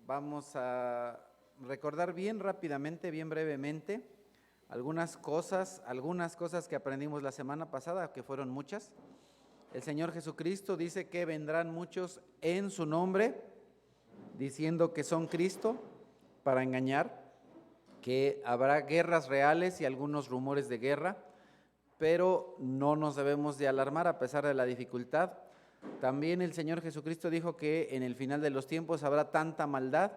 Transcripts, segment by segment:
Vamos a recordar bien rápidamente, bien brevemente, algunas cosas que aprendimos la semana pasada, que fueron muchas. El Señor Jesucristo dice que vendrán muchos en su nombre, diciendo que son Cristo, para engañar, que habrá guerras reales y algunos rumores de guerra, pero no nos debemos de alarmar a pesar de la dificultad. También el Señor Jesucristo dijo que en el final de los tiempos habrá tanta maldad,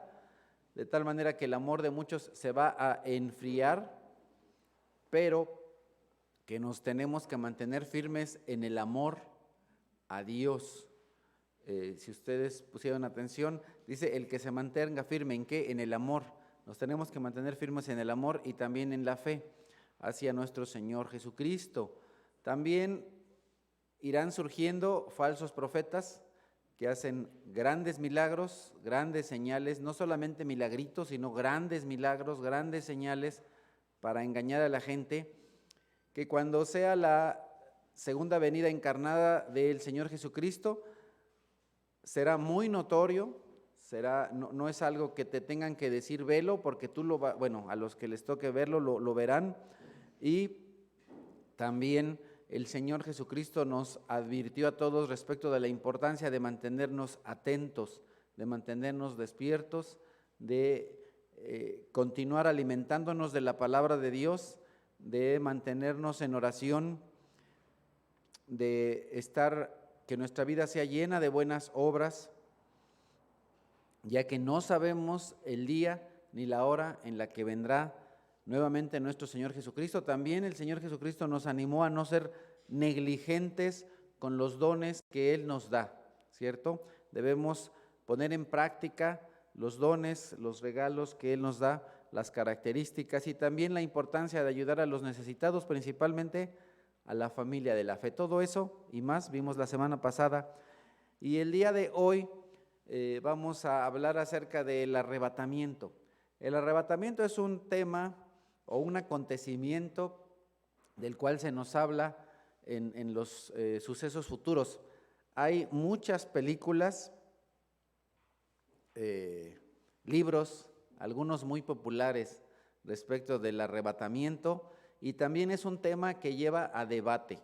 de tal manera que el amor de muchos se va a enfriar, pero que nos tenemos que mantener firmes en el amor a Dios. Si ustedes pusieron atención, dice el que se mantenga firme, ¿en qué? En el amor. Nos tenemos que mantener firmes en el amor y también en la fe hacia nuestro Señor Jesucristo. También irán surgiendo falsos profetas que hacen grandes milagros, grandes señales, no solamente milagritos, sino grandes milagros, grandes señales para engañar a la gente, que cuando sea la segunda venida encarnada del Señor Jesucristo, será muy notorio, no es algo que te tengan que decir velo, porque tú a los que les toque verlo lo verán. Y también el Señor Jesucristo nos advirtió a todos respecto de la importancia de mantenernos atentos, de mantenernos despiertos, de continuar alimentándonos de la palabra de Dios, de mantenernos en oración, de que nuestra vida sea llena de buenas obras, ya que no sabemos el día ni la hora en la que vendrá nuevamente nuestro Señor Jesucristo. También el Señor Jesucristo nos animó a no ser negligentes con los dones que Él nos da, ¿cierto? Debemos poner en práctica los dones, los regalos que Él nos da, las características y también la importancia de ayudar a los necesitados, principalmente a la familia de la fe. Todo eso y más vimos la semana pasada. Y el día de hoy vamos a hablar acerca del arrebatamiento. El arrebatamiento es un tema o un acontecimiento del cual se nos habla en los sucesos futuros. Hay muchas películas, libros, algunos muy populares respecto del arrebatamiento, y también es un tema que lleva a debate,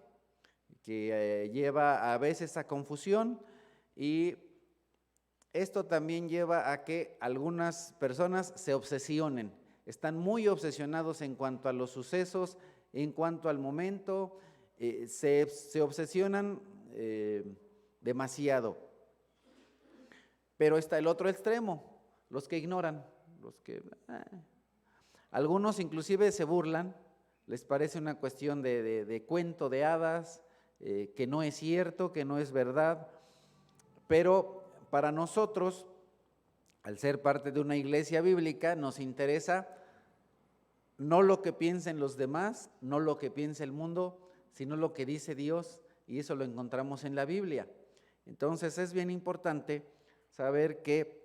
que lleva a veces a confusión, y esto también lleva a que algunas personas se obsesionen, están muy obsesionados en cuanto a los sucesos, en cuanto al momento, se obsesionan demasiado. Pero está el otro extremo, los que ignoran, algunos inclusive se burlan, les parece una cuestión de cuento de hadas, que no es cierto, que no es verdad, pero para nosotros, al ser parte de una iglesia bíblica, nos interesa no lo que piensen los demás, no lo que piensa el mundo, sino lo que dice Dios, y eso lo encontramos en la Biblia. Entonces es bien importante saber que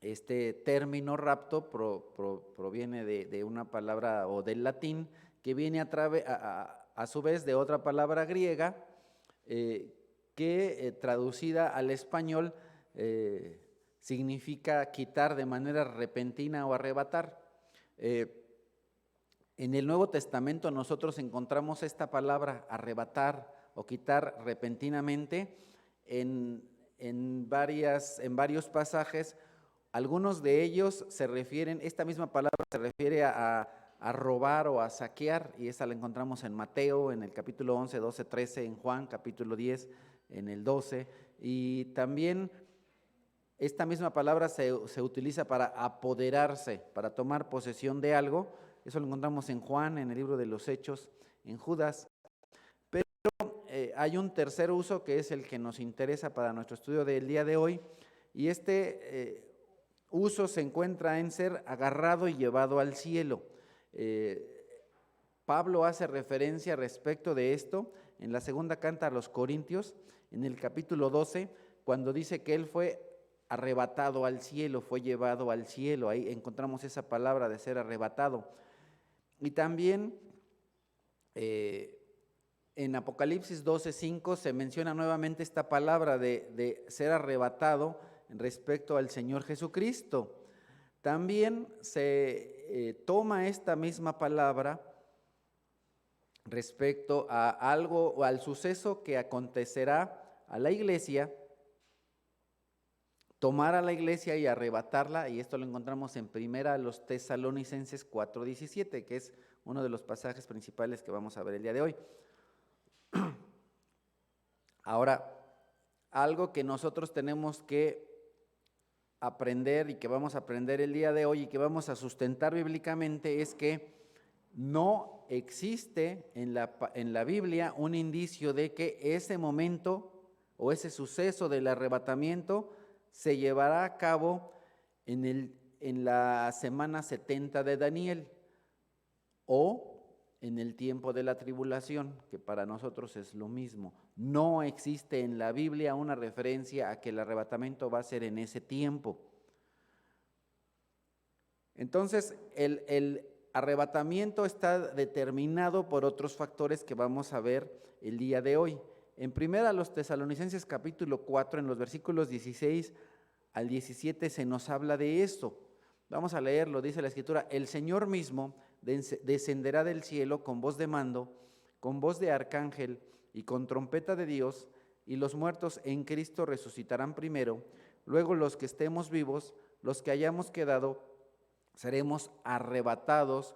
este término rapto proviene de una palabra o del latín que viene a su vez de otra palabra griega que traducida al español significa quitar de manera repentina o arrebatar. En el Nuevo Testamento nosotros encontramos esta palabra arrebatar o quitar repentinamente en varios pasajes. Algunos de ellos esta misma palabra se refiere a robar o a saquear, y esa la encontramos en Mateo, en el capítulo 11, 12, 13, en Juan, capítulo 10, en el 12, y también esta misma palabra se utiliza para apoderarse, para tomar posesión de algo. Eso lo encontramos en Juan, en el libro de los Hechos, en Judas. Pero hay un tercer uso que es el que nos interesa para nuestro estudio del día de hoy, y este uso se encuentra en ser agarrado y llevado al cielo. Pablo hace referencia respecto de esto en la segunda carta a los Corintios, en el capítulo 12, cuando dice que él fue arrebatado al cielo, fue llevado al cielo. Ahí encontramos esa palabra de ser arrebatado. Y también en Apocalipsis 12:5 se menciona nuevamente esta palabra de ser arrebatado, respecto al Señor Jesucristo. También se toma esta misma palabra respecto a algo o al suceso que acontecerá a la iglesia, tomar a la iglesia y arrebatarla, y esto lo encontramos en primera a los Tesalonicenses 4:17, que es uno de los pasajes principales que vamos a ver el día de hoy. Ahora, algo que nosotros tenemos que aprender y que vamos a aprender el día de hoy y que vamos a sustentar bíblicamente es que no existe en la Biblia un indicio de que ese momento o ese suceso del arrebatamiento se llevará a cabo en la semana 70 de Daniel o en el tiempo de la tribulación, que para nosotros es lo mismo. No existe en la Biblia una referencia a que el arrebatamiento va a ser en ese tiempo. Entonces, el arrebatamiento está determinado por otros factores que vamos a ver el día de hoy. En primera, los Tesalonicenses capítulo 4, en los versículos 16 al 17 se nos habla de esto. Vamos a leerlo, dice la Escritura: el Señor mismo descenderá del cielo con voz de mando, con voz de arcángel y con trompeta de Dios, y los muertos en Cristo resucitarán primero. Luego los que estemos vivos, los que hayamos quedado, seremos arrebatados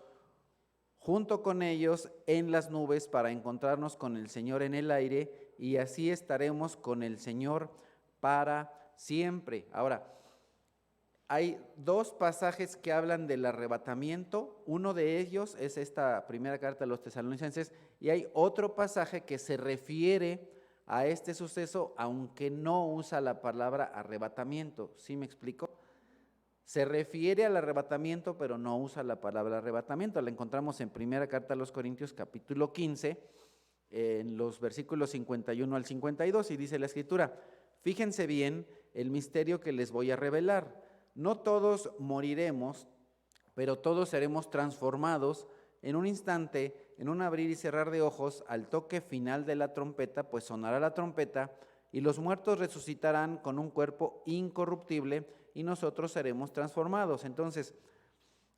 junto con ellos en las nubes para encontrarnos con el Señor en el aire, y así estaremos con el Señor para siempre. Ahora, hay dos pasajes que hablan del arrebatamiento. Uno de ellos es esta primera carta a los Tesalonicenses, y hay otro pasaje que se refiere a este suceso, aunque no usa la palabra arrebatamiento. ¿Sí me explico? Se refiere al arrebatamiento, pero no usa la palabra arrebatamiento. La encontramos en primera carta a los Corintios, capítulo 15, en los versículos 51 al 52, y dice la Escritura: fíjense bien el misterio que les voy a revelar. No todos moriremos, pero todos seremos transformados en un instante, en un abrir y cerrar de ojos, al toque final de la trompeta, pues sonará la trompeta, y los muertos resucitarán con un cuerpo incorruptible, y nosotros seremos transformados. Entonces,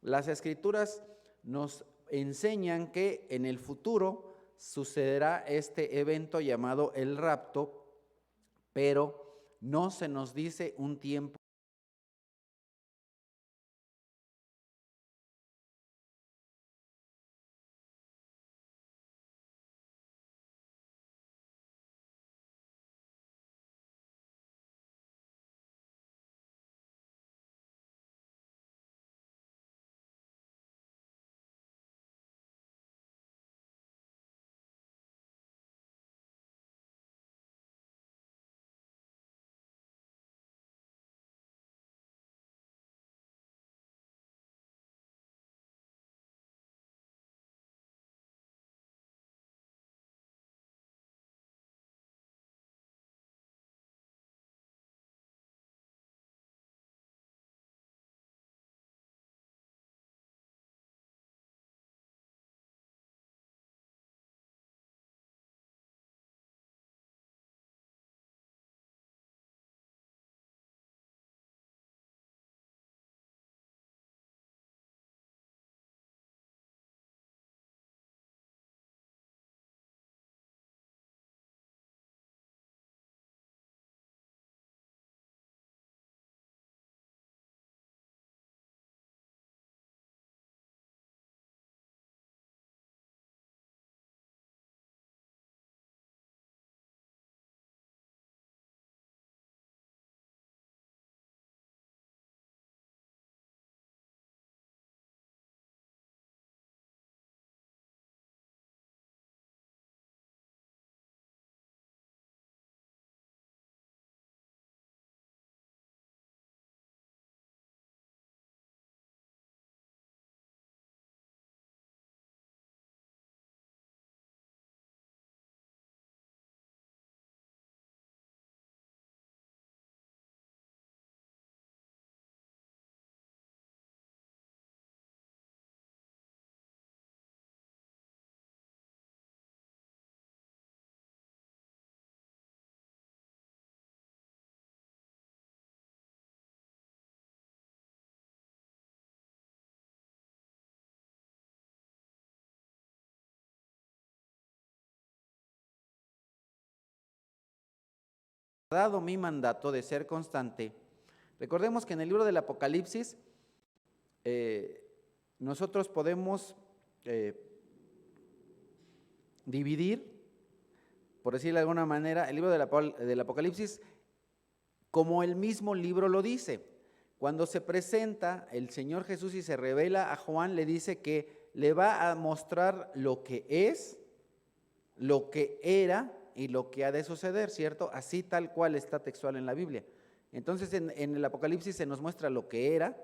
las Escrituras nos enseñan que en el futuro sucederá este evento llamado el rapto, pero no se nos dice un tiempo dado mi mandato de ser constante. Recordemos que en el libro del Apocalipsis nosotros podemos dividir, por decirlo de alguna manera, el libro del Apocalipsis como el mismo libro lo dice. Cuando se presenta el Señor Jesús y se revela a Juan, le dice que le va a mostrar lo que es, lo que era y lo que ha de suceder, ¿cierto? Así tal cual está textual en la Biblia. Entonces en el Apocalipsis se nos muestra lo que era,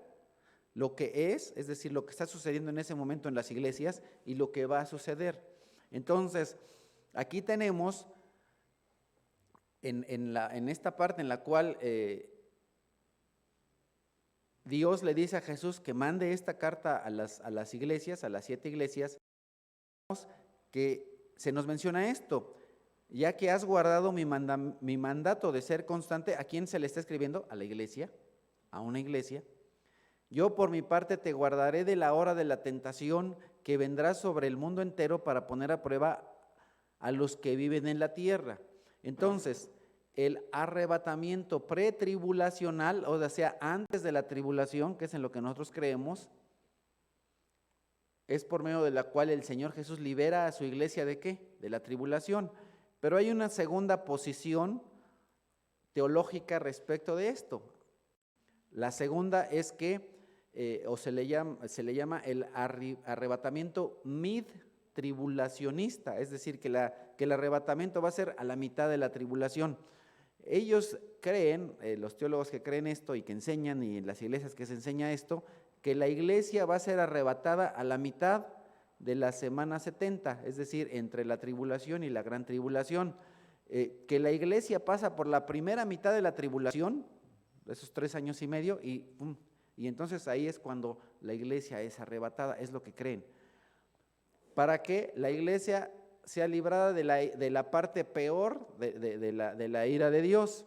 lo que es decir, lo que está sucediendo en ese momento en las iglesias y lo que va a suceder. Entonces, aquí tenemos en esta parte en la cual Dios le dice a Jesús que mande esta carta a las iglesias, a las 7 iglesias, que se nos menciona esto: ya que has guardado mi mandato de ser constante. ¿A quién se le está escribiendo? A la iglesia, a una iglesia. Yo por mi parte te guardaré de la hora de la tentación que vendrá sobre el mundo entero para poner a prueba a los que viven en la tierra. Entonces, el arrebatamiento pretribulacional, o sea, antes de la tribulación, que es en lo que nosotros creemos, es por medio de la cual el Señor Jesús libera a su iglesia ¿de qué? De la tribulación. Pero hay una segunda posición teológica respecto de esto. La segunda es que, se le llama el arrebatamiento mid-tribulacionista, es decir, que el arrebatamiento va a ser a la mitad de la tribulación. Ellos creen, los teólogos que creen esto y que enseñan, y en las iglesias que se enseña esto, que la iglesia va a ser arrebatada a la mitad de la semana 70, es decir, entre la tribulación y la gran tribulación. Que la iglesia pasa por la primera mitad de la tribulación, esos 3 años y medio, y entonces ahí es cuando la iglesia es arrebatada, es lo que creen. Para que la iglesia sea librada de la parte peor de la ira de Dios.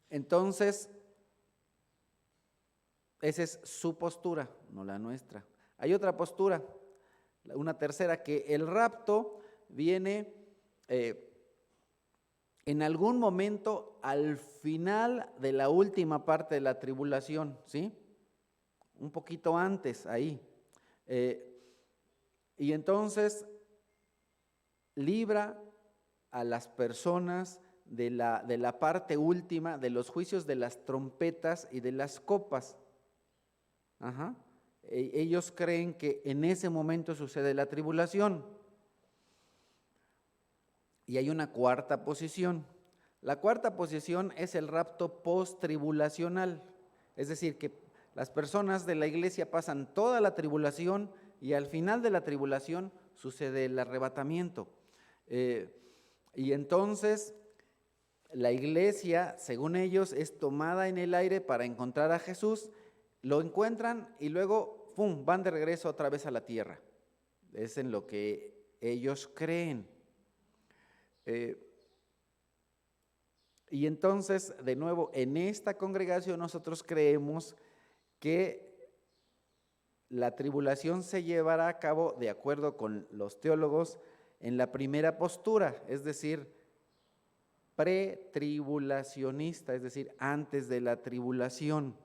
Entonces, esa es su postura, no la nuestra. Hay otra postura, una tercera, que el rapto viene en algún momento al final de la última parte de la tribulación, ¿sí? Un poquito antes, ahí. Y entonces libra a las personas de la parte última, de los juicios de las trompetas y de las copas. Ajá. Ellos creen que en ese momento sucede la tribulación. Y hay una cuarta posición. La cuarta posición es el rapto post-tribulacional. Es decir, que las personas de la iglesia pasan toda la tribulación y al final de la tribulación sucede el arrebatamiento. Y entonces la iglesia, según ellos, es tomada en el aire para encontrar a Jesús. Lo encuentran y luego ¡pum!, van de regreso otra vez a la tierra. Es en lo que ellos creen. Y entonces, de nuevo, en esta congregación nosotros creemos que la tribulación se llevará a cabo, de acuerdo con los teólogos, en la primera postura, es decir, pretribulacionista, es decir, antes de la tribulación.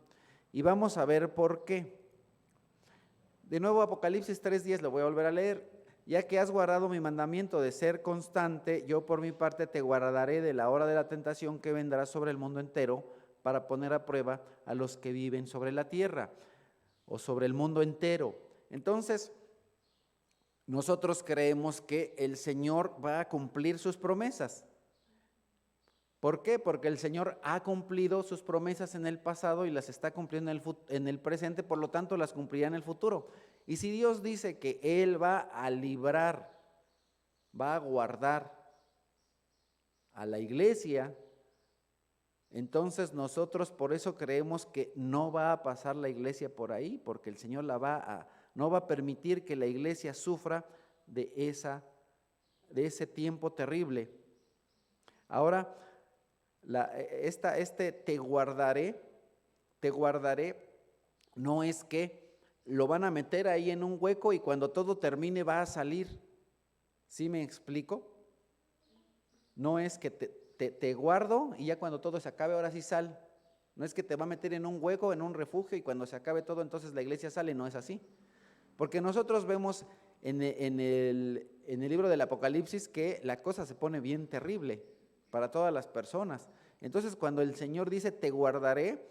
Y vamos a ver por qué. De nuevo, Apocalipsis 3:10, lo voy a volver a leer. Ya que has guardado mi mandamiento de ser constante, yo por mi parte te guardaré de la hora de la tentación que vendrá sobre el mundo entero para poner a prueba a los que viven sobre la tierra o sobre el mundo entero. Entonces, nosotros creemos que el Señor va a cumplir sus promesas. ¿Por qué? Porque el Señor ha cumplido sus promesas en el pasado y las está cumpliendo en el presente, por lo tanto las cumplirá en el futuro. Y si Dios dice que Él va a librar, va a guardar a la iglesia, entonces nosotros por eso creemos que no va a pasar la iglesia por ahí, porque el Señor no va a permitir que la iglesia sufra de ese tiempo terrible. Ahora, te guardaré, no es que lo van a meter ahí en un hueco y cuando todo termine va a salir. ¿Sí me explico? No es que te guardo y ya cuando todo se acabe, ahora sí sal. No es que te va a meter en un hueco, en un refugio, y cuando se acabe todo, entonces la iglesia sale. No es así. Porque nosotros vemos en el libro del Apocalipsis que la cosa se pone bien terrible para todas las personas. Entonces, cuando el Señor dice, te guardaré,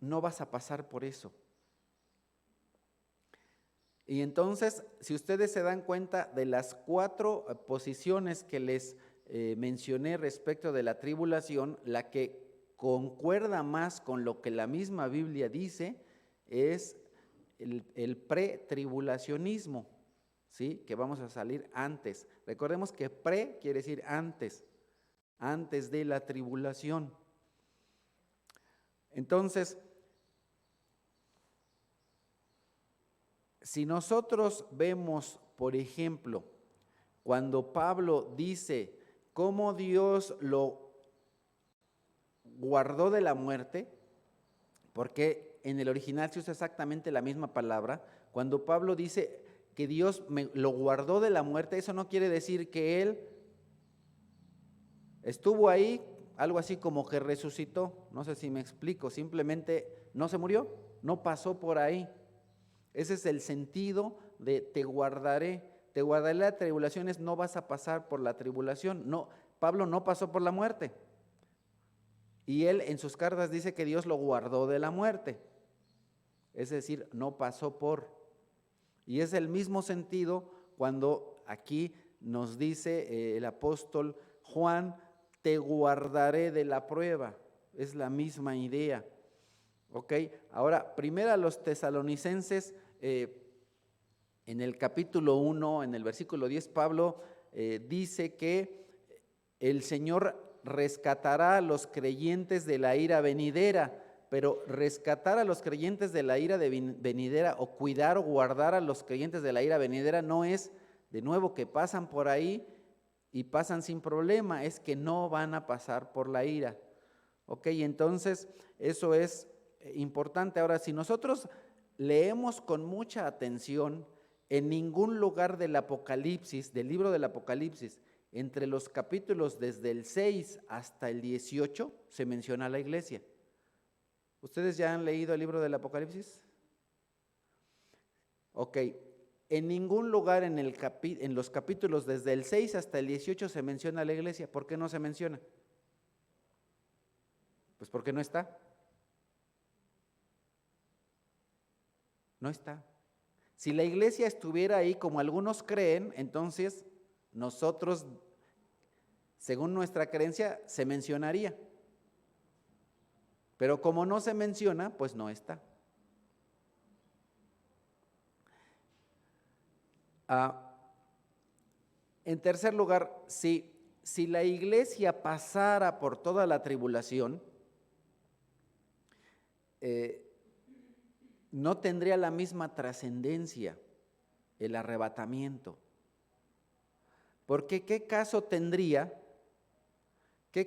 no vas a pasar por eso. Y entonces, si ustedes se dan cuenta de las 4 posiciones que les mencioné respecto de la tribulación, la que concuerda más con lo que la misma Biblia dice es el pretribulacionismo, ¿sí? Que vamos a salir antes. Recordemos que pre quiere decir antes de la tribulación. Entonces, si nosotros vemos, por ejemplo, cuando Pablo dice cómo Dios lo guardó de la muerte, porque en el original se usa exactamente la misma palabra, cuando Pablo dice que Dios lo guardó de la muerte, eso no quiere decir que él estuvo ahí, algo así como que resucitó, no sé si me explico, simplemente no se murió, no pasó por ahí. Ese es el sentido de te guardaré la tribulación, es no vas a pasar por la tribulación. No, Pablo no pasó por la muerte. Y él en sus cartas dice que Dios lo guardó de la muerte. Es decir, no pasó por. Y es el mismo sentido cuando aquí nos dice el apóstol Juan, te guardaré de la prueba. Es la misma idea. ¿Ok? Ahora, primero a los tesalonicenses, en el capítulo 1, en el versículo 10, Pablo dice que el Señor rescatará a los creyentes de la ira venidera, pero rescatar a los creyentes de la ira venidera o cuidar o guardar a los creyentes de la ira venidera no es, de nuevo, que pasan por ahí y pasan sin problema, es que no van a pasar por la ira. Ok, entonces eso es importante. Ahora, si nosotros leemos con mucha atención, en ningún lugar del Apocalipsis, del libro del Apocalipsis, entre los capítulos desde el 6 hasta el 18, se menciona a la iglesia. ¿Ustedes ya han leído el libro del Apocalipsis? Ok, en ningún lugar en los capítulos desde el 6 hasta el 18 se menciona a la iglesia. ¿Por qué no se menciona? Pues porque no está. No está. Si la iglesia estuviera ahí como algunos creen, entonces nosotros, según nuestra creencia, se mencionaría. Pero como no se menciona, pues no está. En tercer lugar, si la iglesia pasara por toda la tribulación, no tendría la misma trascendencia el arrebatamiento. Porque ¿qué caso tendría que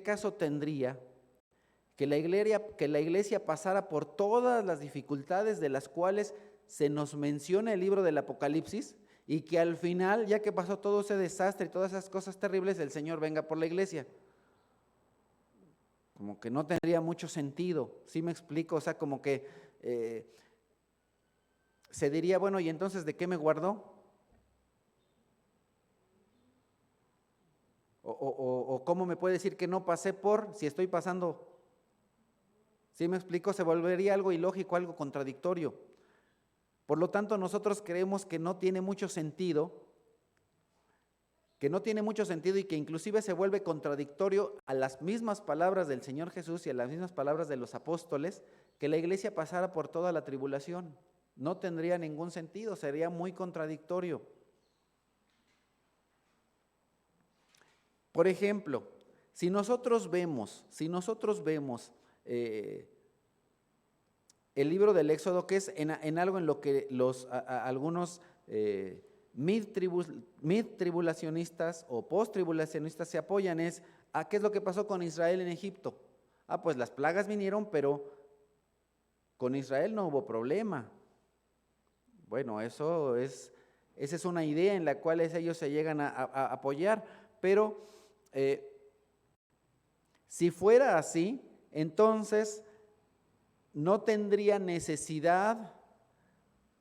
la iglesia pasara por todas las dificultades de las cuales se nos menciona el libro del Apocalipsis y que al final, ya que pasó todo ese desastre y todas esas cosas terribles, el Señor venga por la iglesia? Como que no tendría mucho sentido, ¿sí me explico? O sea, como que se diría, bueno, ¿y entonces de qué me guardó? O ¿cómo me puede decir que no pasé por si estoy pasando? ¿Sí me explico? Se volvería algo ilógico, algo contradictorio. Por lo tanto, nosotros creemos que no tiene mucho sentido, y que inclusive se vuelve contradictorio a las mismas palabras del Señor Jesús y a las mismas palabras de los apóstoles, que la iglesia pasara por toda la tribulación. No tendría ningún sentido, sería muy contradictorio. Por ejemplo, si nosotros vemos el libro del Éxodo, que es en algo en lo que algunos mid-tribulacionistas o post-tribulacionistas se apoyan, es a qué es lo que pasó con Israel en Egipto. Pues las plagas vinieron, pero con Israel no hubo problema. Bueno, esa es una idea en la cual ellos se llegan a apoyar, pero si fuera así, entonces no tendría necesidad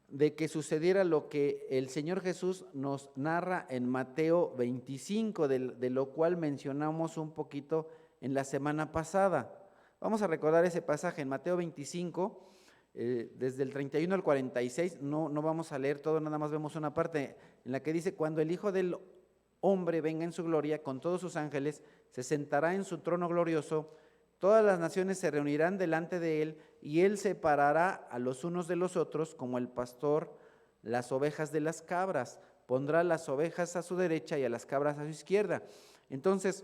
de que sucediera lo que el Señor Jesús nos narra en Mateo 25, de lo cual mencionamos un poquito en la semana pasada. Vamos a recordar ese pasaje en Mateo 25, desde el 31 al 46, no vamos a leer todo, nada más vemos una parte en la que dice: cuando el Hijo del Hombre venga en su gloria con todos sus ángeles, se sentará en su trono glorioso, todas las naciones se reunirán delante de él, y él separará a los unos de los otros, como el pastor las ovejas de las cabras. Pondrá las ovejas a su derecha y a las cabras a su izquierda. Entonces,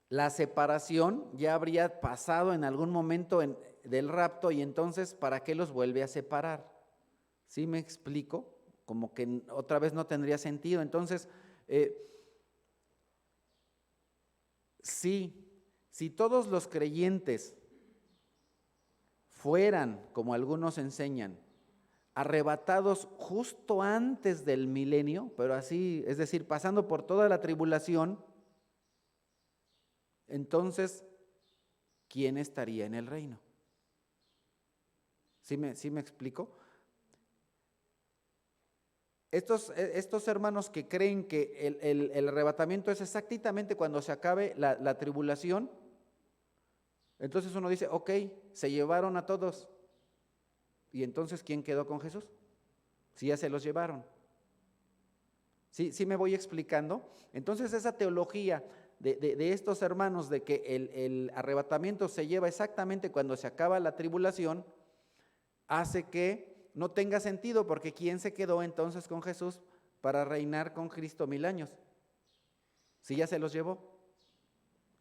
la separación ya habría pasado en algún momento del rapto, y entonces, ¿para qué los vuelve a separar? ¿Sí me explico? Como que otra vez no tendría sentido. Entonces, si todos los creyentes fueran, como algunos enseñan, arrebatados justo antes del milenio, pero así, es decir, pasando por toda la tribulación, entonces, ¿quién estaría en el reino? ¿Sí me explico? Estos hermanos que creen que el arrebatamiento es exactamente cuando se acabe la tribulación, entonces uno dice: ok, se llevaron a todos. ¿Y entonces quién quedó con Jesús? Si ya se los llevaron. ¿Sí me voy explicando? Entonces esa teología de estos hermanos de que el arrebatamiento se lleva exactamente cuando se acaba la tribulación, hace que no tenga sentido, porque ¿quién se quedó entonces con Jesús para reinar con Cristo 1000 años? Si ya se los llevó.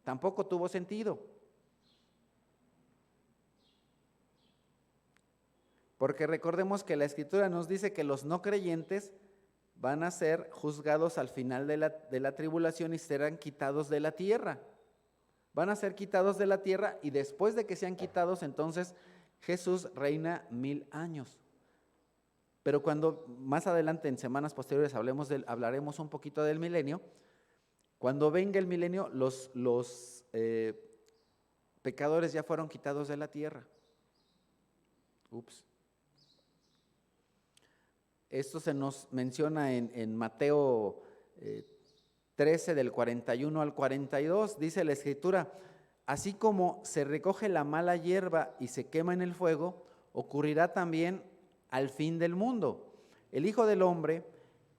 Tampoco tuvo sentido. Porque recordemos que la Escritura nos dice que los no creyentes van a ser juzgados al final de la tribulación y serán quitados de la tierra. Van a ser quitados de la tierra, y después de que sean quitados, entonces Jesús reina 1000 años. Pero cuando más adelante, en semanas posteriores, hablaremos un poquito del milenio. Cuando venga el milenio, los pecadores ya fueron quitados de la tierra. Esto se nos menciona en Mateo 13, del 41 al 42. Dice la Escritura: así como se recoge la mala hierba y se quema en el fuego, ocurrirá también al fin del mundo. El Hijo del Hombre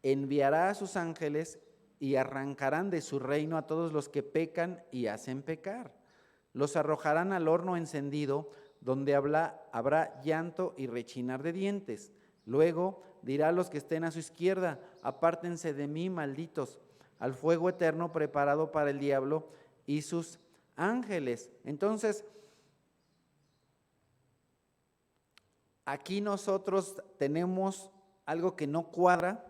enviará a sus ángeles y arrancarán de su reino a todos los que pecan y hacen pecar. Los arrojarán al horno encendido, donde habrá llanto y rechinar de dientes. Luego dirá a los que estén a su izquierda: apártense de mí, malditos, al fuego eterno preparado para el diablo y sus ángeles. Entonces, aquí nosotros tenemos algo que no cuadra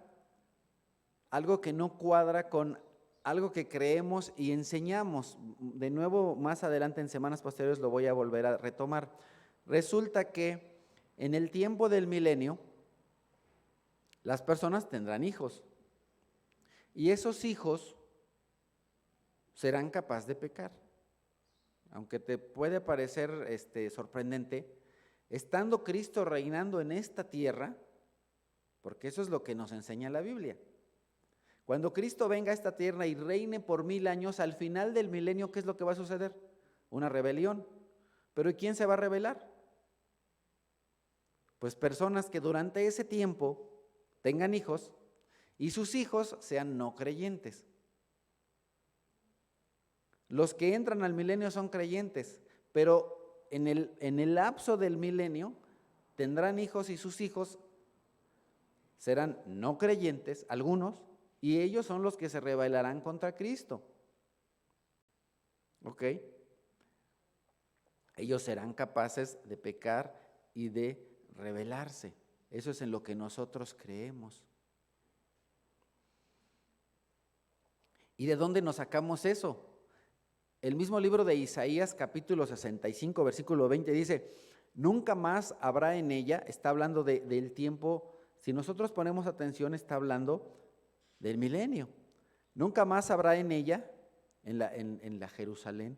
con algo que creemos y enseñamos. De nuevo, más adelante en semanas posteriores lo voy a volver a retomar. Resulta que en el tiempo del milenio, las personas tendrán hijos, y esos hijos serán capaces de pecar. Aunque te puede parecer sorprendente, estando Cristo reinando en esta tierra, porque eso es lo que nos enseña la Biblia. Cuando Cristo venga a esta tierra y reine por 1000 años, al final del milenio, ¿qué es lo que va a suceder? Una rebelión. ¿Pero ¿y quién se va a rebelar? Pues personas que durante ese tiempo tengan hijos y sus hijos sean no creyentes. Los que entran al milenio son creyentes, pero en el lapso del milenio tendrán hijos y sus hijos serán no creyentes, algunos, y ellos son los que se rebelarán contra Cristo. ¿Ok? Ellos serán capaces de pecar y de rebelarse. Eso es en lo que nosotros creemos. ¿Y de dónde nos sacamos eso? El mismo libro de Isaías, capítulo 65, versículo 20, dice: nunca más habrá en ella, está hablando del tiempo, si nosotros ponemos atención, está hablando del milenio. Nunca más habrá en ella, en la Jerusalén,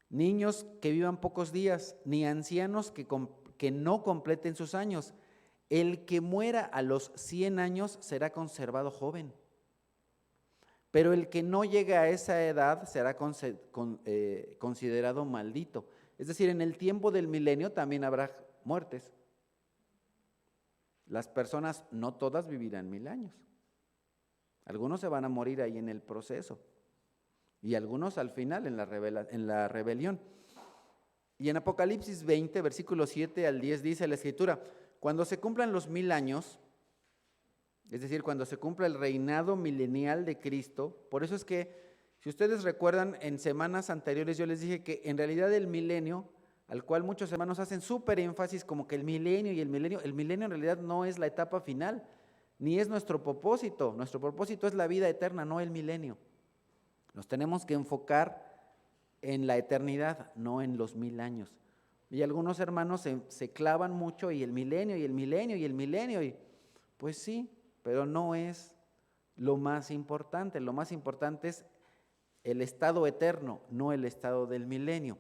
niños que vivan pocos días, ni ancianos que no completen sus años. El que muera a los 100 años será conservado joven, pero el que no llegue a esa edad será considerado maldito. Es decir, en el tiempo del milenio también habrá muertes. Las personas, no todas vivirán 1000 años. Algunos se van a morir ahí en el proceso y algunos al final en la rebelión. Y en Apocalipsis 20, versículos 7 al 10 dice la Escritura: cuando se cumplan los 1000 años, es decir, cuando se cumpla el reinado milenial de Cristo, por eso es que, si ustedes recuerdan, en semanas anteriores yo les dije que en realidad el milenio, al cual muchos hermanos hacen súper énfasis como que el milenio en realidad no es la etapa final, ni es nuestro propósito es la vida eterna, no el milenio. Nos tenemos que enfocar en la eternidad, no en los 1000 años. Y algunos hermanos se clavan mucho y el milenio, y pues sí, pero no es lo más importante. Lo más importante es el estado eterno, no el estado del milenio.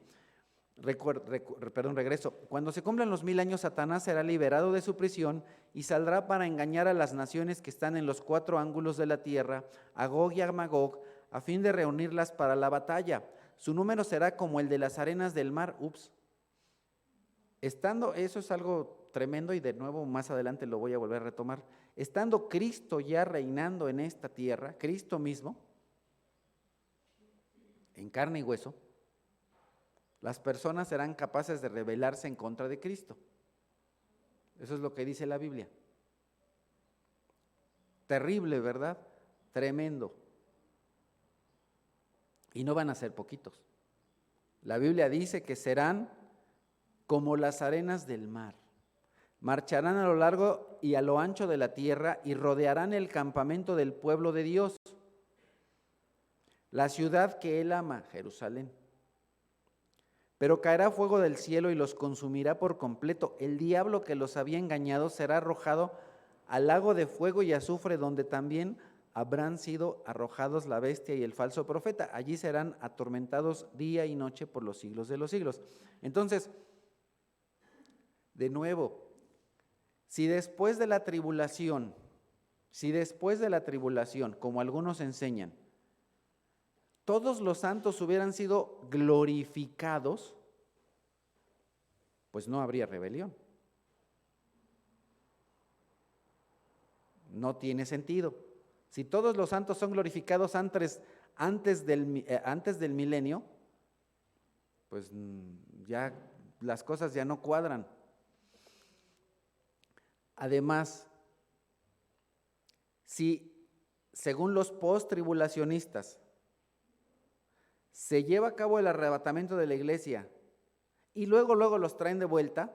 Regreso. Cuando se cumplan los 1000 años, Satanás será liberado de su prisión y saldrá para engañar a las naciones que están en los 4 ángulos de la tierra, a Gog y a Magog, a fin de reunirlas para la batalla. Su número será como el de las arenas del mar. Eso es algo tremendo y de nuevo más adelante lo voy a volver a retomar. Estando Cristo ya reinando en esta tierra, Cristo mismo, en carne y hueso, las personas serán capaces de rebelarse en contra de Cristo. Eso es lo que dice la Biblia. Terrible, ¿verdad? Tremendo. Y no van a ser poquitos. La Biblia dice que serán como las arenas del mar. Marcharán a lo largo y a lo ancho de la tierra y rodearán el campamento del pueblo de Dios, la ciudad que Él ama, Jerusalén. Pero caerá fuego del cielo y los consumirá por completo. El diablo que los había engañado será arrojado al lago de fuego y azufre, donde también habrán sido arrojados la bestia y el falso profeta. Allí serán atormentados día y noche por los siglos de los siglos. Entonces, de nuevo, si después de la tribulación, como algunos enseñan, todos los santos hubieran sido glorificados, pues no habría rebelión. No tiene sentido. Si todos los santos son glorificados antes del milenio, pues ya las cosas ya no cuadran. Además, si según los post-tribulacionistas se lleva a cabo el arrebatamiento de la iglesia y luego los traen de vuelta,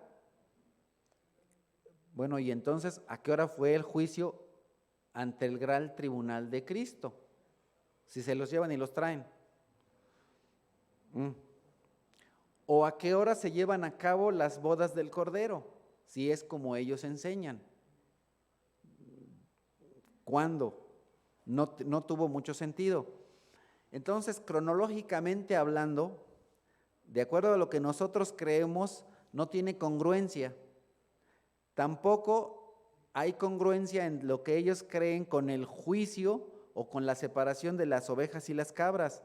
bueno, y entonces, ¿a qué hora fue el juicio ante el gran tribunal de Cristo? Si se los llevan y los traen. ¿O a qué hora se llevan a cabo las bodas del Cordero? Si es como ellos enseñan. ¿Cuándo? No tuvo mucho sentido. Entonces, cronológicamente hablando, de acuerdo a lo que nosotros creemos, no tiene congruencia. Tampoco hay congruencia en lo que ellos creen con el juicio o con la separación de las ovejas y las cabras.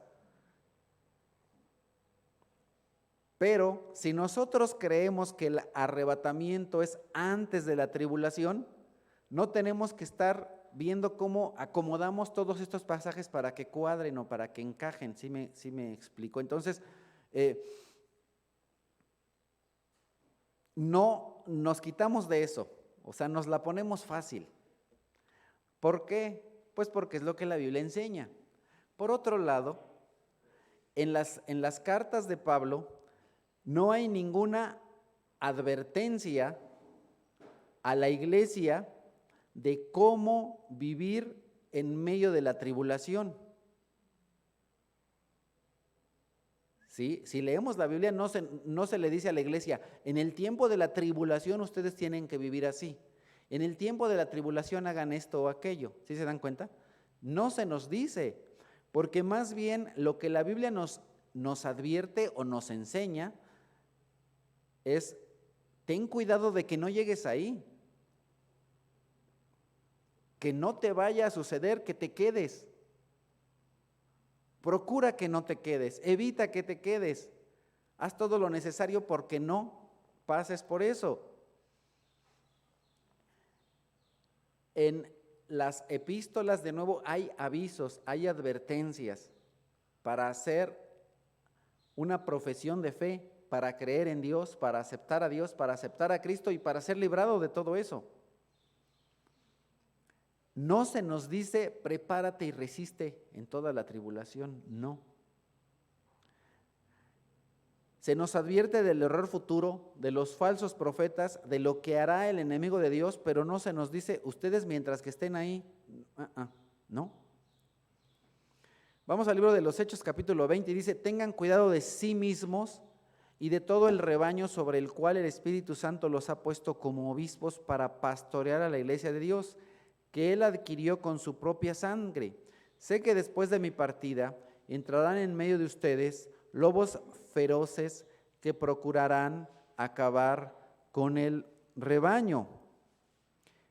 Pero si nosotros creemos que el arrebatamiento es antes de la tribulación, no tenemos que estar viendo cómo acomodamos todos estos pasajes para que cuadren o para que encajen. ¿Sí me explico? Entonces, no nos quitamos de eso, o sea, nos la ponemos fácil. ¿Por qué? Pues porque es lo que la Biblia enseña. Por otro lado, en las cartas de Pablo no hay ninguna advertencia a la iglesia de cómo vivir en medio de la tribulación. ¿Sí? Si leemos la Biblia, no se le dice a la iglesia, en el tiempo de la tribulación ustedes tienen que vivir así. En el tiempo de la tribulación hagan esto o aquello. ¿Sí se dan cuenta? No se nos dice, porque más bien lo que la Biblia nos advierte o nos enseña es: ten cuidado de que no llegues ahí, que no te vaya a suceder que te quedes. Procura que no te quedes, evita que te quedes. Haz todo lo necesario porque no pases por eso. En las epístolas, de nuevo, hay avisos, hay advertencias para hacer una profesión de fe, para creer en Dios, para aceptar a Dios, para aceptar a Cristo y para ser librado de todo eso. No se nos dice prepárate y resiste en toda la tribulación, no. Se nos advierte del error futuro, de los falsos profetas, de lo que hará el enemigo de Dios, pero no se nos dice ustedes mientras que estén ahí, no. Vamos al libro de los Hechos capítulo 20 y dice: tengan cuidado de sí mismos y de todo el rebaño sobre el cual el Espíritu Santo los ha puesto como obispos para pastorear a la iglesia de Dios, que Él adquirió con su propia sangre. Sé que después de mi partida entrarán en medio de ustedes lobos feroces que procurarán acabar con el rebaño.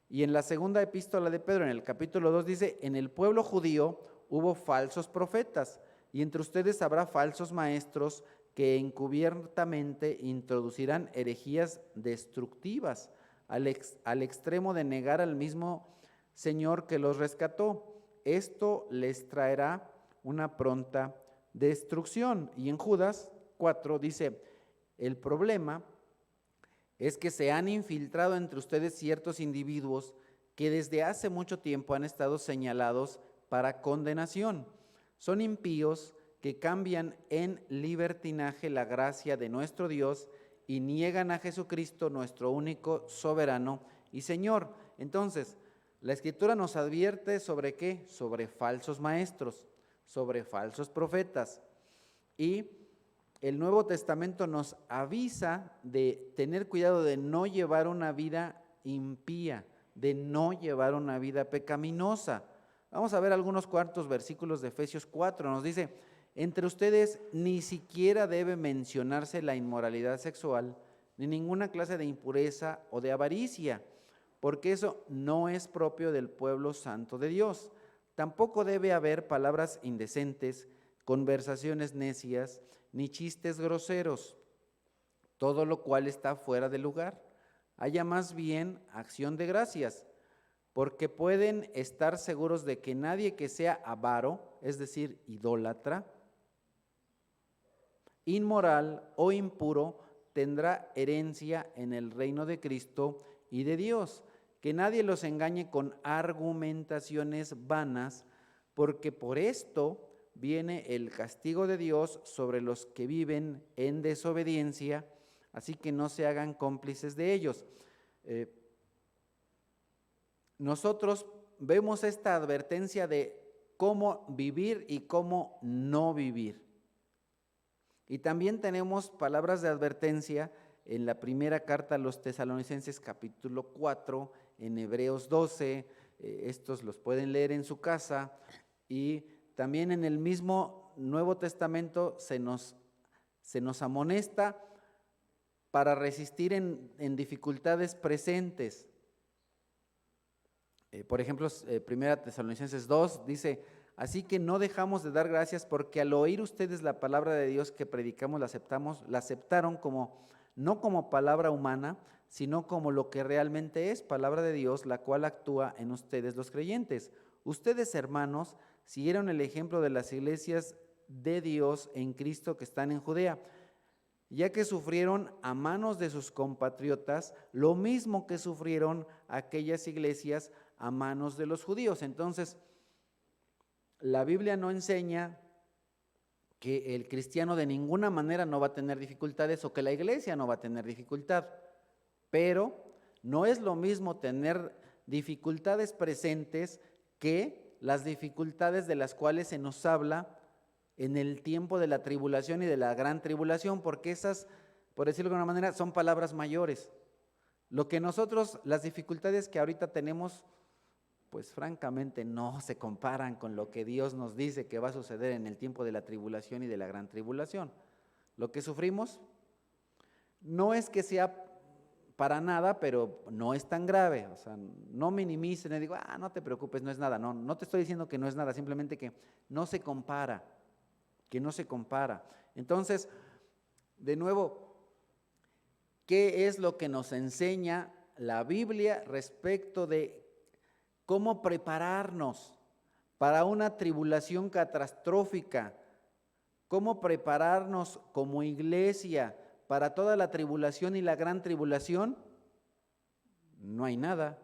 Y en la segunda epístola de Pedro, en el capítulo 2, dice: en el pueblo judío hubo falsos profetas, y entre ustedes habrá falsos maestros que encubiertamente introducirán herejías destructivas al extremo de negar al mismo Señor que los rescató. Esto les traerá una pronta destrucción. Y en Judas 4 dice: el problema es que se han infiltrado entre ustedes ciertos individuos que desde hace mucho tiempo han estado señalados para condenación. Son impíos que cambian en libertinaje la gracia de nuestro Dios y niegan a Jesucristo, nuestro único soberano y Señor. Entonces, la Escritura nos advierte sobre qué, sobre falsos maestros, sobre falsos profetas. Y el Nuevo Testamento nos avisa de tener cuidado de no llevar una vida impía, de no llevar una vida pecaminosa. Vamos a ver algunos cuantos versículos de Efesios 4. Nos dice: entre ustedes ni siquiera debe mencionarse la inmoralidad sexual, ni ninguna clase de impureza o de avaricia, porque eso no es propio del pueblo santo de Dios. Tampoco debe haber palabras indecentes, conversaciones necias, ni chistes groseros, todo lo cual está fuera de lugar. Haya más bien acción de gracias, porque pueden estar seguros de que nadie que sea avaro, es decir, idólatra, inmoral o impuro, tendrá herencia en el reino de Cristo y de Dios. Que nadie los engañe con argumentaciones vanas, porque por esto viene el castigo de Dios sobre los que viven en desobediencia, así que no se hagan cómplices de ellos. Nosotros vemos esta advertencia de cómo vivir y cómo no vivir. Y también tenemos palabras de advertencia en la primera carta a los Tesalonicenses capítulo 4, en Hebreos 12, estos los pueden leer en su casa, y también en el mismo Nuevo Testamento se nos amonesta para resistir en dificultades presentes. Por ejemplo, primera Tesalonicenses 2 dice: así que no dejamos de dar gracias porque al oír ustedes la palabra de Dios que predicamos, la aceptaron no como palabra humana, sino como lo que realmente es, palabra de Dios, la cual actúa en ustedes los creyentes. Ustedes, hermanos, siguieron el ejemplo de las iglesias de Dios en Cristo que están en Judea, ya que sufrieron a manos de sus compatriotas lo mismo que sufrieron aquellas iglesias a manos de los judíos. Entonces, la Biblia no enseña que el cristiano de ninguna manera no va a tener dificultades o que la iglesia no va a tener dificultad, pero no es lo mismo tener dificultades presentes que las dificultades de las cuales se nos habla en el tiempo de la tribulación y de la gran tribulación, porque esas, por decirlo de alguna manera, son palabras mayores. Lo que nosotros, las dificultades que ahorita tenemos, pues francamente no se comparan con lo que Dios nos dice que va a suceder en el tiempo de la tribulación y de la gran tribulación. Lo que sufrimos no es que sea para nada, pero no es tan grave. O sea, no minimicen y digo, no te preocupes, no es nada. No, no te estoy diciendo que no es nada, simplemente que no se compara, que no se compara. Entonces, de nuevo, ¿qué es lo que nos enseña la Biblia respecto de cómo prepararnos para una tribulación catastrófica? ¿Cómo prepararnos como iglesia para toda la tribulación y la gran tribulación? No hay nada,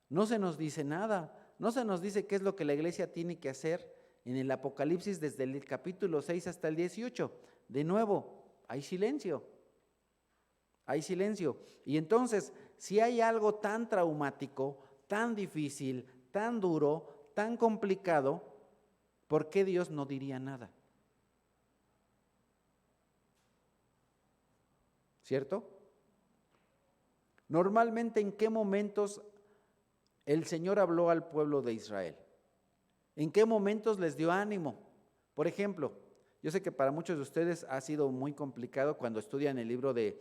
no se nos dice nada, no se nos dice qué es lo que la iglesia tiene que hacer en el Apocalipsis desde el capítulo 6 hasta el 18. De nuevo, hay silencio, hay silencio. Y entonces, si hay algo tan traumático, tan difícil, tan duro, tan complicado, ¿por qué Dios no diría nada? ¿Cierto? Normalmente, ¿en qué momentos el Señor habló al pueblo de Israel? ¿En qué momentos les dio ánimo? Por ejemplo, yo sé que para muchos de ustedes ha sido muy complicado cuando estudian el libro de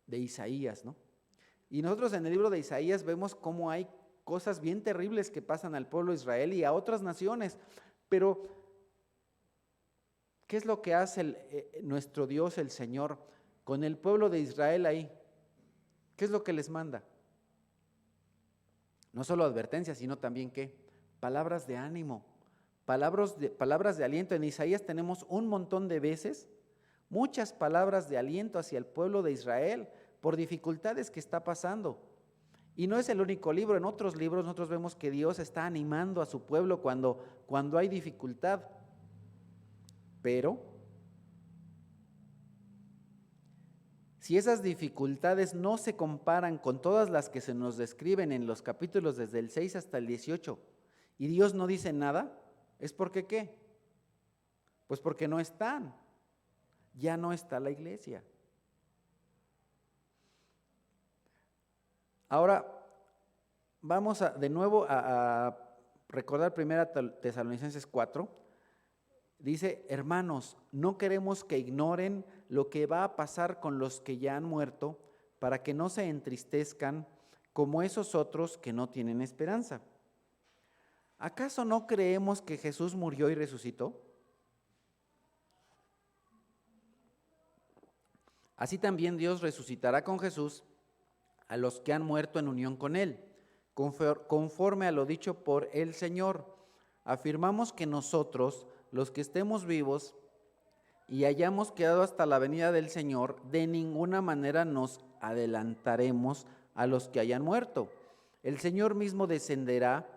Isaías, ¿no? Y nosotros en el libro de Isaías vemos cómo hay cosas bien terribles que pasan al pueblo de Israel y a otras naciones, pero ¿qué es lo que hace nuestro Dios, el Señor, con el pueblo de Israel ahí? ¿Qué es lo que les manda? No solo advertencias, sino también ¿qué? Palabras de ánimo, palabras de aliento. En Isaías tenemos un montón de veces, muchas palabras de aliento hacia el pueblo de Israel por dificultades que está pasando. Y no es el único libro, en otros libros nosotros vemos que Dios está animando a su pueblo cuando hay dificultad. Pero si esas dificultades no se comparan con todas las que se nos describen en los capítulos desde el 6 hasta el 18, y Dios no dice nada, ¿es porque qué? Pues porque no están, ya no está la iglesia. Ahora, vamos de nuevo a recordar 1 Tesalonicenses 4. Dice, hermanos, no queremos que ignoren lo que va a pasar con los que ya han muerto, para que no se entristezcan como esos otros que no tienen esperanza. ¿Acaso no creemos que Jesús murió y resucitó? Así también Dios resucitará con Jesús a los que han muerto en unión con Él, conforme a lo dicho por el Señor. Afirmamos que nosotros, los que estemos vivos y hayamos quedado hasta la venida del Señor, de ninguna manera nos adelantaremos a los que hayan muerto. El Señor mismo descenderá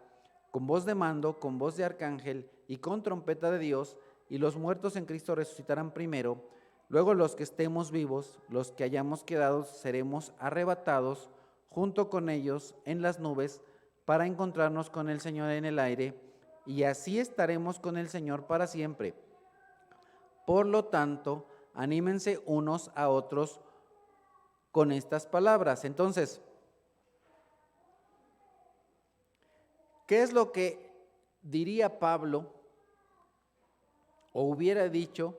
con voz de mando, con voz de arcángel y con trompeta de Dios, y los muertos en Cristo resucitarán primero. Luego los que estemos vivos, los que hayamos quedado, seremos arrebatados junto con ellos en las nubes para encontrarnos con el Señor en el aire, y así estaremos con el Señor para siempre. Por lo tanto, anímense unos a otros con estas palabras. Entonces, ¿qué es lo que diría Pablo o hubiera dicho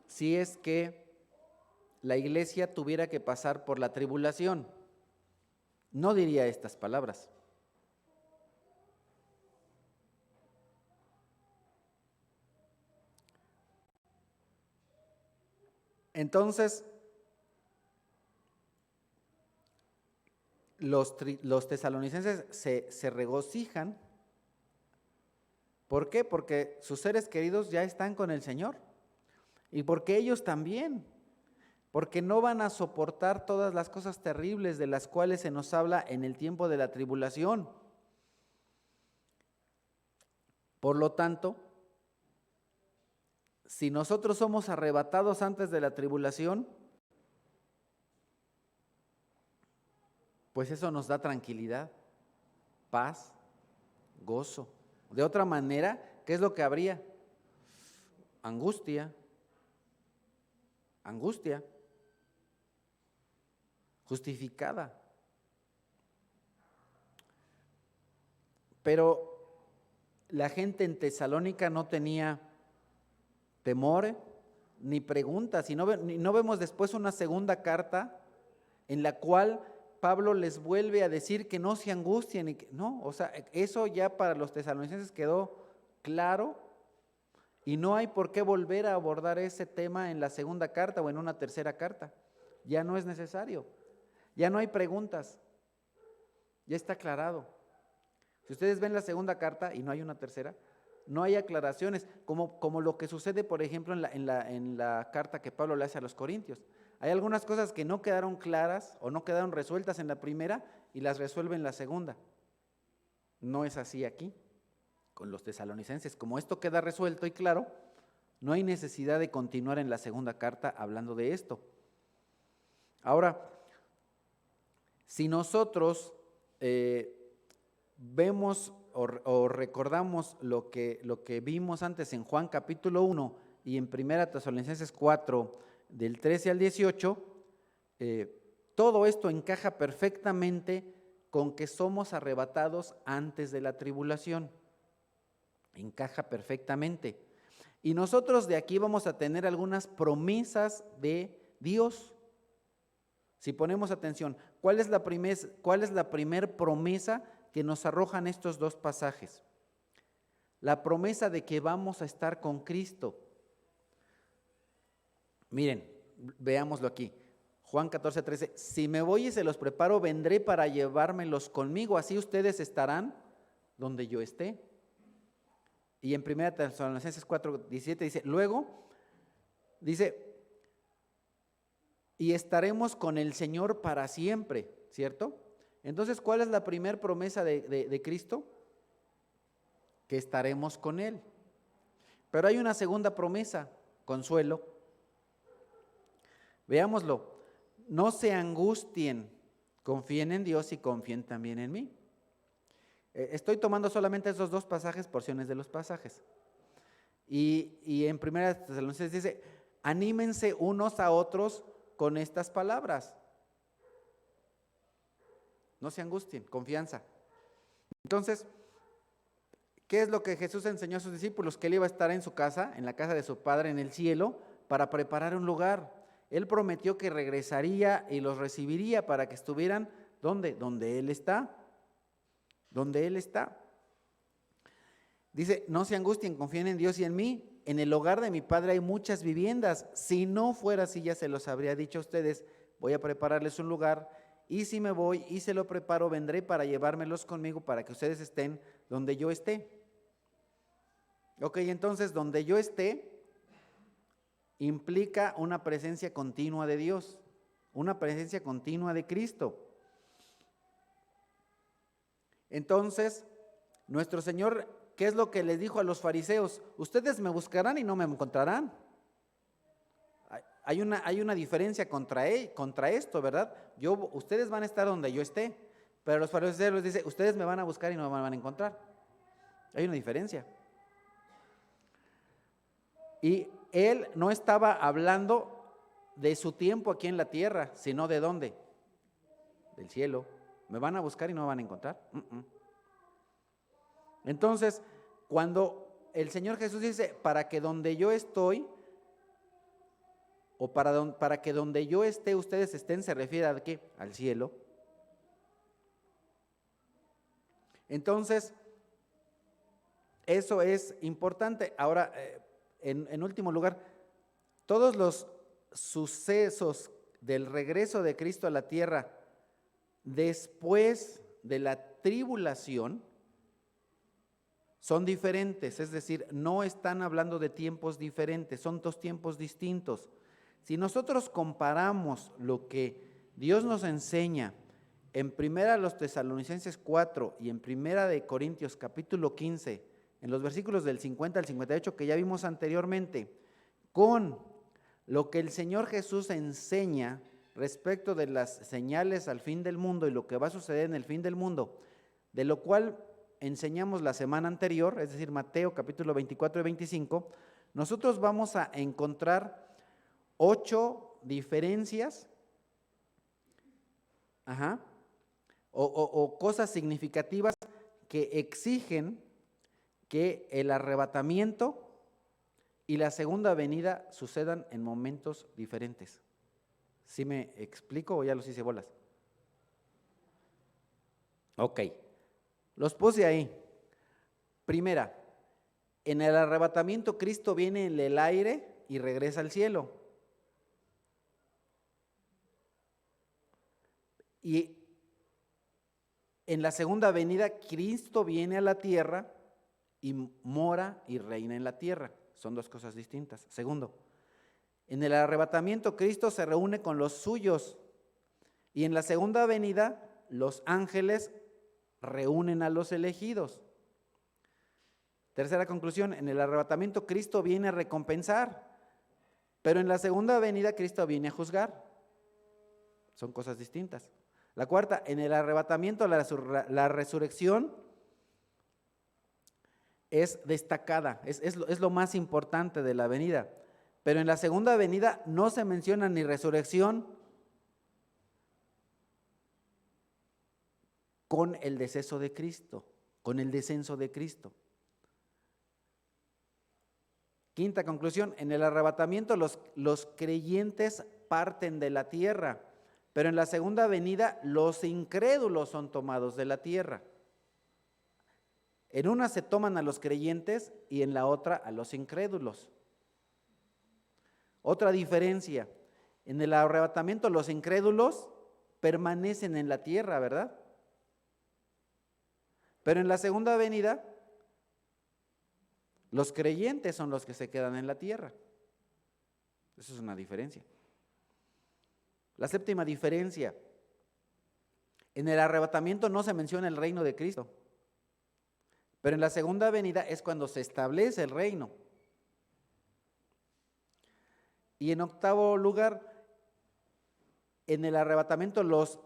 si es que la iglesia tuviera que pasar por la tribulación? No diría estas palabras. Entonces, los tesalonicenses se regocijan. ¿Por qué? Porque sus seres queridos ya están con el Señor. Y porque ellos también. Porque no van a soportar todas las cosas terribles de las cuales se nos habla en el tiempo de la tribulación. Por lo tanto, si nosotros somos arrebatados antes de la tribulación, pues eso nos da tranquilidad, paz, gozo. De otra manera, ¿qué es lo que habría? Angustia, justificada. pero la gente en Tesalónica no tenía temor ni preguntas, y no vemos después una segunda carta en la cual Pablo les vuelve a decir que no se angustien, y no, o sea, eso ya para los tesalonicenses quedó claro, y no hay por qué volver a abordar ese tema en la segunda carta o en una tercera carta. Ya no es necesario, ya no hay preguntas, ya está aclarado. Si ustedes ven la segunda carta y no hay una tercera, no hay aclaraciones, como lo que sucede, por ejemplo, en la carta que Pablo le hace a los Corintios. Hay algunas cosas que no quedaron claras o no quedaron resueltas en la primera y las resuelve en la segunda. No es así aquí con los tesalonicenses. Como esto queda resuelto y claro, no hay necesidad de continuar en la segunda carta hablando de esto. Ahora, si nosotros vemos o recordamos lo que vimos antes en Juan capítulo 1 y en 1 Tesalonicenses 4, del 13 al 18, todo esto encaja perfectamente con que somos arrebatados antes de la tribulación. Encaja perfectamente. Y nosotros de aquí vamos a tener algunas promesas de Dios. Si ponemos atención, ¿cuál es la primer promesa que nos arrojan estos dos pasajes? La promesa de que vamos a estar con Cristo. Miren, veámoslo aquí. Juan 14:13, si me voy y se los preparo, vendré para llevármelos conmigo, así ustedes estarán donde yo esté. Y en 1 Tesalonicenses 4:17 dice, luego, dice, y estaremos con el Señor para siempre, ¿cierto? Entonces, ¿cuál es la primera promesa de Cristo? Que estaremos con Él. Pero hay una segunda promesa, consuelo. Veámoslo, no se angustien, confíen en Dios y confíen también en mí. Estoy tomando solamente esos dos pasajes, porciones de los pasajes. Y en 1 Tesalonicenses dice, anímense unos a otros con estas palabras. No se angustien, confianza. Entonces, ¿qué es lo que Jesús enseñó a sus discípulos? Que Él iba a estar en su casa, en la casa de su Padre en el cielo, para preparar un lugar. Él prometió que regresaría y los recibiría para que estuvieran, ¿dónde? Donde Él está. Donde Él está. Dice, no se angustien, confíen en Dios y en mí. En el hogar de mi Padre hay muchas viviendas. Si no fuera así, ya se los habría dicho a ustedes. Voy a prepararles un lugar. Y si me voy y se lo preparo, vendré para llevármelos conmigo para que ustedes estén donde yo esté. Ok, entonces donde yo esté implica una presencia continua de Dios, una presencia continua de Cristo. Entonces, nuestro Señor, ¿qué es lo que les dijo a los fariseos? Ustedes me buscarán y no me encontrarán. Hay una diferencia contra esto, ¿verdad? Ustedes van a estar donde yo esté, pero los fariseos les dicen, ustedes me van a buscar y no me van a encontrar. Hay una diferencia. Y Él no estaba hablando de su tiempo aquí en la tierra, sino ¿de dónde? Del cielo. ¿Me van a buscar y no me van a encontrar? Entonces, cuando el Señor Jesús dice, para que donde yo estoy, o para que donde yo esté ustedes estén, se refiere ¿a qué? Al cielo. Entonces, eso es importante. Ahora, en último lugar, todos los sucesos del regreso de Cristo a la tierra después de la tribulación son diferentes, es decir, no están hablando de tiempos diferentes, son dos tiempos distintos. Si nosotros comparamos lo que Dios nos enseña en 1 Tesalonicenses 4 y en 1 Corintios capítulo 15, en los versículos del 50 al 58 que ya vimos anteriormente, con lo que el Señor Jesús enseña respecto de las señales al fin del mundo y lo que va a suceder en el fin del mundo, de lo cual enseñamos la semana anterior, es decir, Mateo capítulo 24 y 25, nosotros vamos a encontrar 8 diferencias o cosas significativas que exigen que el arrebatamiento y la segunda venida sucedan en momentos diferentes. ¿Sí me explico o ya los hice bolas? Ok, los puse ahí. Primera, en el arrebatamiento Cristo viene en el aire y regresa al cielo. Y en la segunda venida Cristo viene a la tierra y mora y reina en la tierra. Son dos cosas distintas. Segundo, en el arrebatamiento Cristo se reúne con los suyos y en la segunda venida los ángeles reúnen a los elegidos. Tercera conclusión, en el arrebatamiento Cristo viene a recompensar, pero en la segunda venida Cristo viene a juzgar. Son cosas distintas. La cuarta, en el arrebatamiento la resurrección es destacada, es lo más importante de la venida. Pero en la segunda venida no se menciona ni resurrección con el deceso de Cristo, con el descenso de Cristo. Quinta conclusión, en el arrebatamiento los creyentes parten de la tierra, pero en la segunda venida los incrédulos son tomados de la tierra. En una se toman a los creyentes y en la otra a los incrédulos. Otra diferencia, en el arrebatamiento los incrédulos permanecen en la tierra, ¿verdad? Pero en la segunda venida, los creyentes son los que se quedan en la tierra. Eso es una diferencia. La séptima diferencia, en el arrebatamiento no se menciona el reino de Cristo, pero en la segunda venida es cuando se establece el reino. Y en octavo lugar, en el arrebatamiento los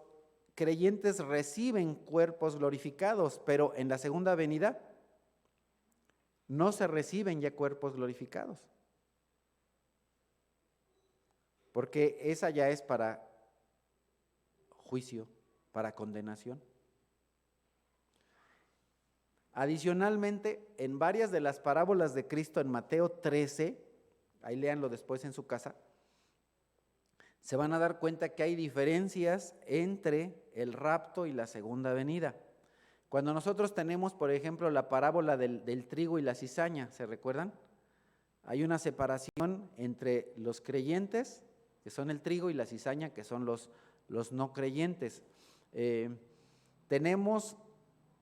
creyentes reciben cuerpos glorificados, pero en la segunda venida no se reciben ya cuerpos glorificados, porque esa ya es para juicio, para condenación. Adicionalmente, en varias de las parábolas de Cristo en Mateo 13, ahí léanlo después en su casa, se van a dar cuenta que hay diferencias entre el rapto y la segunda venida. Cuando nosotros tenemos, por ejemplo, la parábola del trigo y la cizaña, ¿se recuerdan? Hay una separación entre los creyentes, que son el trigo, y la cizaña, que son los no creyentes. Tenemos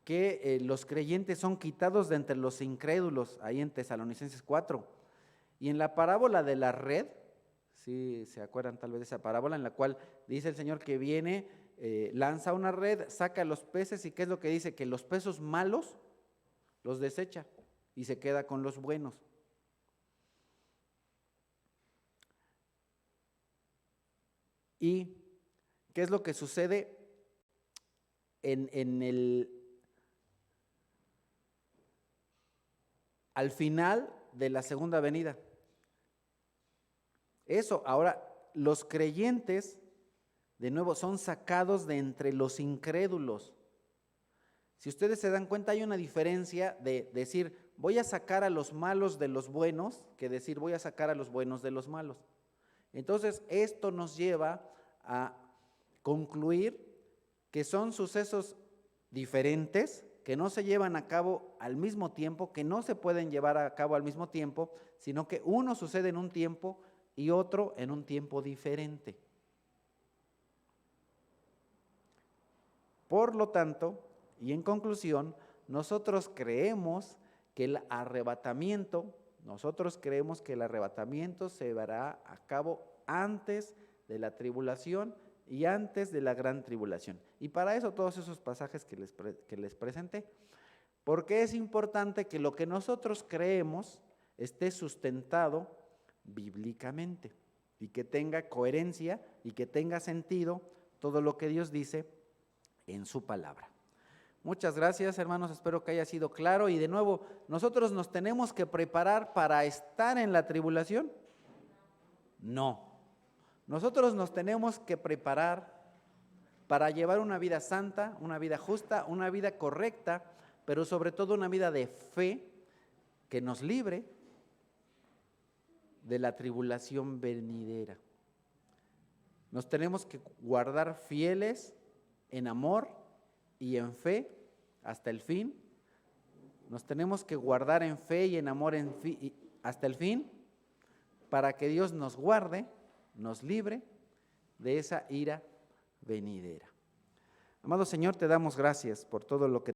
que los creyentes son quitados de entre los incrédulos, ahí en Tesalonicenses 4. Y en la parábola de la red, ¿sí se acuerdan tal vez de esa parábola en la cual dice el Señor que viene, lanza una red, saca los peces y qué es lo que dice? Que los peces malos los desecha y se queda con los buenos. ¿Y qué es lo que sucede al final de la segunda venida? Eso, ahora los creyentes de nuevo son sacados de entre los incrédulos. Si ustedes se dan cuenta, hay una diferencia de decir voy a sacar a los malos de los buenos que decir voy a sacar a los buenos de los malos. Entonces esto nos lleva a concluir que son sucesos diferentes, que no se llevan a cabo al mismo tiempo, que no se pueden llevar a cabo al mismo tiempo, sino que uno sucede en un tiempo y otro en un tiempo diferente. Por lo tanto, y en conclusión, nosotros creemos que el arrebatamiento se llevará a cabo antes de la tribulación y antes de la gran tribulación. Y para eso todos esos pasajes que les presenté, porque es importante que lo que nosotros creemos esté sustentado bíblicamente y que tenga coherencia y que tenga sentido todo lo que Dios dice en su palabra. Muchas gracias, hermanos, espero que haya sido claro. Y de nuevo, ¿nosotros nos tenemos que preparar para estar en la tribulación? No. Nosotros nos tenemos que preparar para llevar una vida santa, una vida justa, una vida correcta, pero sobre todo una vida de fe que nos libre de la tribulación venidera. Nos tenemos que guardar fieles en amor y en fe hasta el fin. Nos tenemos que guardar en fe y en amor hasta el fin, para que Dios nos guarde, nos libre de esa ira venidera. Amado Señor, te damos gracias por todo lo que